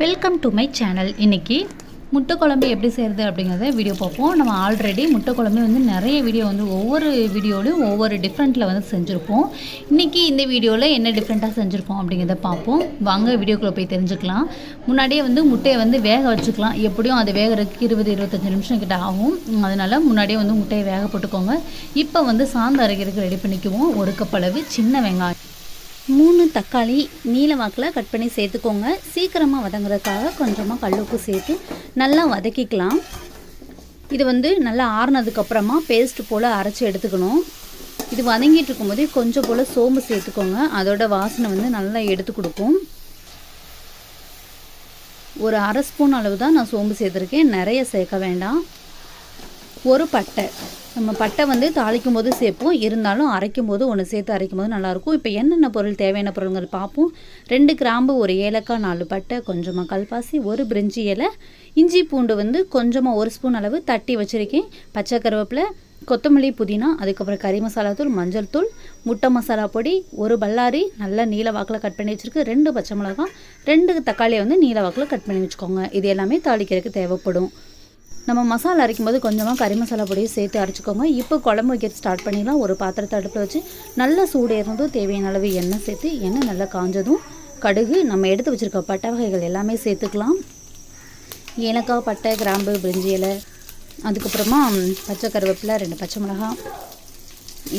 Welcome to my channel. இன்றைக்கி முட்டை குழம்பு எப்படி செய்கிறது அப்படிங்கிறத வீடியோ பார்ப்போம். நம்ம ஆல்ரெடி முட்டை குழம்பு நிறைய வீடியோ ஒவ்வொரு வீடியோலையும் ஒவ்வொரு டிஃப்ரெண்ட்டில் செஞ்சுருப்போம். இன்றைக்கி இந்த வீடியோவில் என்ன டிஃப்ரெண்ட்டாக செஞ்சுருப்போம் அப்படிங்கிறத பார்ப்போம். வாங்க வீடியோக்குள்ளே போய் தெரிஞ்சுக்கலாம். முன்னாடியே முட்டையை வேக வச்சுக்கலாம். எப்படியும் அது வேகிறதுக்கு 20-25 நிமிஷம் கிட்ட ஆகும். அதனால் முன்னாடியே முட்டையை வேக போட்டுக்கோங்க. இப்போ சாந்து அரைக்கிறதுக்கு ரெடி பண்ணிக்குவோம். ஒரு கப் அளவு சின்ன வெங்காயம், 3 தக்காளி நீல வாக்கில் கட் பண்ணி சேர்த்துக்கோங்க. சீக்கிரமாக வதங்குறதுக்காக கொஞ்சமாக கல்லுப்பு சேர்த்து நல்லா வதக்கிக்கலாம். இது நல்லா ஆறுனதுக்கப்புறமா பேஸ்ட் போல் அரைச்சி எடுத்துக்கணும். இது வதங்கிட்டு இருக்கும்போது கொஞ்சம் போல் சோம்பு சேர்த்துக்கோங்க. அதோட வாசனை நல்லா எடுத்து கொடுக்கும். ஒரு அரை ஸ்பூன் அளவு தான் நான் சோம்பு சேர்த்துருக்கேன், நிறைய சேர்க்க வேண்டாம். ஒரு பட்டை, நம்ம பட்டை தாளிக்கும் போது சேர்ப்போம், இருந்தாலும் அரைக்கும் போது ஒன்று சேர்த்து அரைக்கும் போது நல்லாயிருக்கும். இப்போ என்னென்ன பொருள் தேவையான பொருள்கள் பார்ப்போம். 2 கிராம்பு, 1 ஏலக்காய், 4 பட்டை, கொஞ்சமாக கல்பாசி, 1 பிரிஞ்சி இலை, இஞ்சி பூண்டு கொஞ்சமாக 1 ஸ்பூன் அளவு தட்டி வச்சுருக்கேன், பச்சை கருவேப்பிலை, கொத்தமல்லி, புதினா, அதுக்கப்புறம் கறி மசாலா தூள், மஞ்சள் தூள், முட்டை மசாலா பொடி, 1 பல்லாரி நல்லா நீல வாக்கில் கட் பண்ணி வச்சுருக்கு, 2 பச்சை மிளகாய், 2 தக்காளியை நீல வாக்கில் கட் பண்ணி வச்சுக்கோங்க. இது எல்லாமே தாளிக்கிறதுக்கு தேவைப்படும். நம்ம மசாலா அரைக்கும் போது கொஞ்சமாக கறி மசாலா பொடியை சேர்த்து அரைச்சிக்கோங்க. இப்போ குழம்பு வைக்க ஸ்டார்ட் பண்ணிடலாம். ஒரு பாத்திரத்தை அடுப்பில் வச்சு நல்லா சூடு ஏறினதும் தேவையான அளவு எண்ணெய் சேர்த்து, எண்ணெய் நல்லா காஞ்சதும் கடுகு, நம்ம எடுத்து வச்சுருக்க பட்டை வகைகள் எல்லாமே சேர்த்துக்கலாம். ஏலக்காய், பட்டை, கிராம்பு, பிரிஞ்சி இலை, அதுக்கப்புறமா பச்சை கருவேப்பிலை, 2 பச்சை மிளகாய்.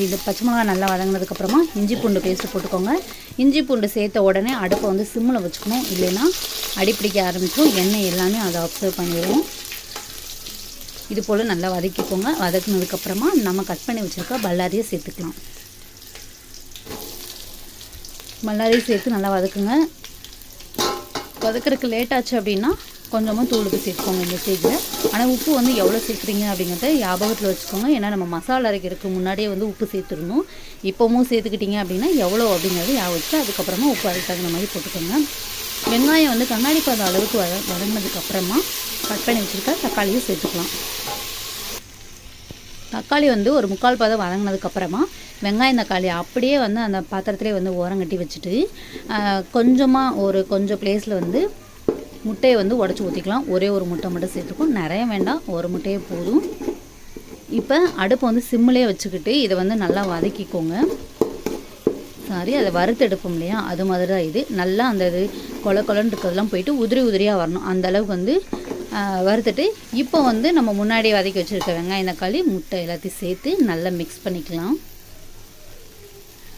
இது பச்சை மிளகாய் நல்லா வதங்கினதுக்கப்புறமா இஞ்சி பூண்டு பேஸ்ட்டு போட்டுக்கோங்க. இஞ்சி பூண்டு சேர்த்த உடனே அடுப்பை சிம்மில் வச்சுக்கணும், இல்லைன்னா அடிப்பிடிக்க ஆரம்பிக்கும். எண்ணெய் எல்லாமே அதை அப்சர்வ் பண்ணிடுவோம். இது போல் நல்லா வதக்கிக்கோங்க. வதக்குனதுக்கப்புறமா நம்ம கட் பண்ணி வச்சுருக்க பல்லாரியை சேர்த்துக்கலாம். பல்லாரியை சேர்த்து நல்லா வதக்குங்க. வதக்கிறதுக்கு லேட் ஆச்சு அப்படின்னா கொஞ்சமாக தூளுக்கு சேர்த்துக்கோங்க இந்த ஸ்டேஜில். ஆனால் உப்பு எவ்வளோ சேர்க்குறீங்க அப்படிங்கிறத ஞாபகத்தில் வச்சுக்கோங்க. ஏன்னா நம்ம மசாலா அரைக்கிறதுக்கு முன்னாடியே உப்பு சேர்த்துடணும். இப்போவும் சேர்த்துக்கிட்டிங்க அப்படின்னா எவ்வளோ அப்படிங்கிறது ஞாபகம் வச்சு அதுக்கப்புறமா உப்பு அதுக்கு தகுந்த மாதிரி போட்டுக்கோங்க. வெங்காயம் கண்ணாடி பாத அளவுக்கு வதங்கினதுக்கப்புறமா கட் பண்ணி வச்சுருக்க தக்காளியும் சேர்த்துக்கலாம். தக்காளி ஒரு 3/4 பாதம் வதங்கினதுக்கப்புறமா வெங்காயம் தக்காளி அப்படியே அந்த பாத்திரத்திலே ஓரங்கட்டி வச்சுட்டு கொஞ்சமாக கொஞ்சம் பிளேஸில் முட்டையை உடச்சி ஊற்றிக்கலாம். ஒரே ஒரு முட்டை மட்டும் சேர்த்துக்கும், நிறைய வேண்டாம், ஒரு முட்டையே போதும். இப்போ அடுப்பை சிம்மிலே வச்சுக்கிட்டு இதை நல்லா வதக்கிக்கோங்க. அதை வறுத்தெடுப்போம் இல்லையா, அது மாதிரி தான் இது. நல்லா அந்த இது கொலன்னு இருக்கிறதெல்லாம் போயிட்டு உதிரியாக வரணும். அந்தளவுக்கு வறுத்துட்டு இப்போ நம்ம முன்னாடி வதக்கி வச்சுருக்க வெங்காயம் தக்காளி முட்டை எல்லாத்தையும் சேர்த்து நல்லா மிக்ஸ் பண்ணிக்கலாம்.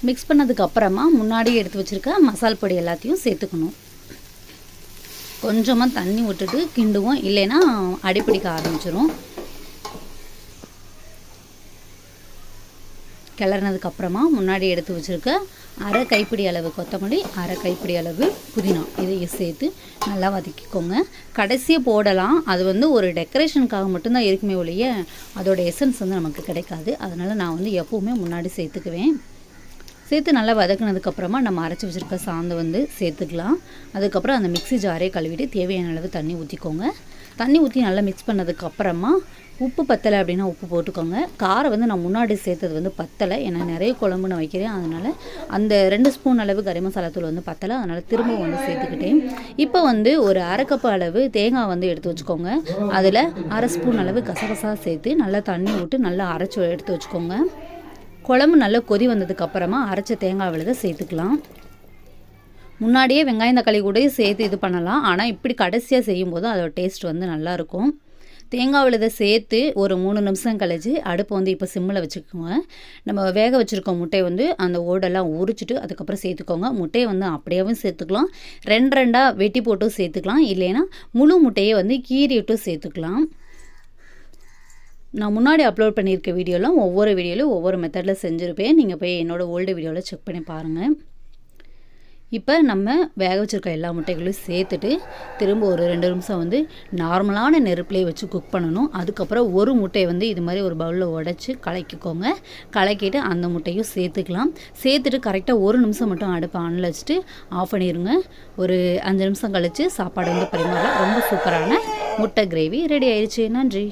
மிக்ஸ் பண்ணதுக்கப்புறமா முன்னாடியே எடுத்து வச்சுருக்க மசால் பொடி எல்லாத்தையும் சேர்த்துக்கணும். கொஞ்சமாக தண்ணி விட்டுட்டு கிண்டுவோம், இல்லைன்னா அடிப்பிடிக்க ஆரம்பிச்சிடும். கிளறினதுக்கப்புறமா முன்னாடி எடுத்து வச்சுருக்க அரை கைப்பிடி அளவு கொத்தமல்லி, அரை கைப்பிடி அளவு புதினா, இதையும் சேர்த்து நல்லா வதக்கிக்கோங்க. கடைசியாக போடலாம். அது ஒரு டெக்கரேஷனுக்காக மட்டும்தான் இருக்குமே ஒழிய அதோட எசன்ஸ் நமக்கு கிடைக்காது. அதனால் நான் எப்போவுமே முன்னாடி சேர்த்துக்குவேன். சேர்த்து நல்லா வதக்கினதுக்கப்புறமா நம்ம அரைச்சி வச்சுருக்க சாந்து சேர்த்துக்கலாம். அதுக்கப்புறம் அந்த மிக்ஸி ஜாரே கழுவிட்டு தேவையான அளவு தண்ணி ஊற்றிக்கோங்க. தண்ணி ஊற்றி நல்லா மிக்ஸ் பண்ணதுக்கப்புறமா உப்பு பத்தலை அப்படின்னா உப்பு போட்டுக்கோங்க. காரம் நான் முன்னாடி சேர்த்தது பத்தலை, ஏன்னா நிறைய குழம்பு நான் வைக்கிறேன். அதனால் அந்த 2 ஸ்பூன் அளவு கறி மசாலா தூள் பத்தலை, அதனால் திரும்ப சேர்த்துக்கிட்டேன். இப்போ ஒரு அரை கப் அளவு தேங்காய் எடுத்து வச்சுக்கோங்க. அதில் அரை ஸ்பூன் அளவு கசகசா சேர்த்து நல்லா தண்ணி விட்டு நல்லா அரைச்சி எடுத்து வச்சுக்கோங்க. குழம்பு நல்லா கொதி வந்ததுக்கப்புறமா அரைச்ச தேங்காய் விழுதை சேர்த்துக்கலாம். முன்னாடியே வெங்காயம் தக்காளி கூட சேர்த்து இது பண்ணலாம், ஆனால் இப்படி கடைசியாக செய்யும்போது அதோட டேஸ்ட் நல்லாயிருக்கும். தேங்காய் விழுதை சேர்த்து ஒரு 3 நிமிஷம் கழிச்சு அடுப்பை இப்போ சிம்மில் வச்சுக்கோங்க. நம்ம வேக வச்சுருக்க முட்டையை அந்த ஓடெல்லாம் உரிச்சிட்டு அதுக்கப்புறம் சேர்த்துக்கோங்க. முட்டையை அப்படியே சேர்த்துக்கலாம், 2 வெட்டி போட்டும் சேர்த்துக்கலாம், இல்லைன்னா முழு முட்டையை கீறிட்டும் சேர்த்துக்கலாம். நான் முன்னாடி அப்லோட் பண்ணியிருக்க வீடியோலாம் ஒவ்வொரு வீடியோலையும் ஒவ்வொரு மெத்தடில் செஞ்சுருப்பேன். நீங்கள் போய் என்னோடய ஓல்டு வீடியோவில் செக் பண்ணி பாருங்கள். இப்போ நம்ம வேக வச்சுருக்க எல்லா முட்டைகளையும் சேர்த்துட்டு திரும்ப ஒரு 2 நிமிஷம் நார்மலான நெருப்புலேயே வச்சு குக் பண்ணணும். அதுக்கப்புறம் ஒரு முட்டையை இது மாதிரி ஒரு பவுலில் உடச்சி கலக்கிக்கோங்க. கலக்கிட்டு அந்த முட்டையும் சேர்த்துக்கலாம். சேர்த்துட்டு கரெக்டாக 1 நிமிஷம் மட்டும் அடுப்பை ஆனில் வச்சுட்டு ஆஃப் பண்ணிடுங்க. ஒரு 5 நிமிஷம் கழித்து சாப்பாடு பரிமாறலாம். ரொம்ப சூப்பரான முட்டை கிரேவி ரெடி ஆயிடுச்சு. நன்றி.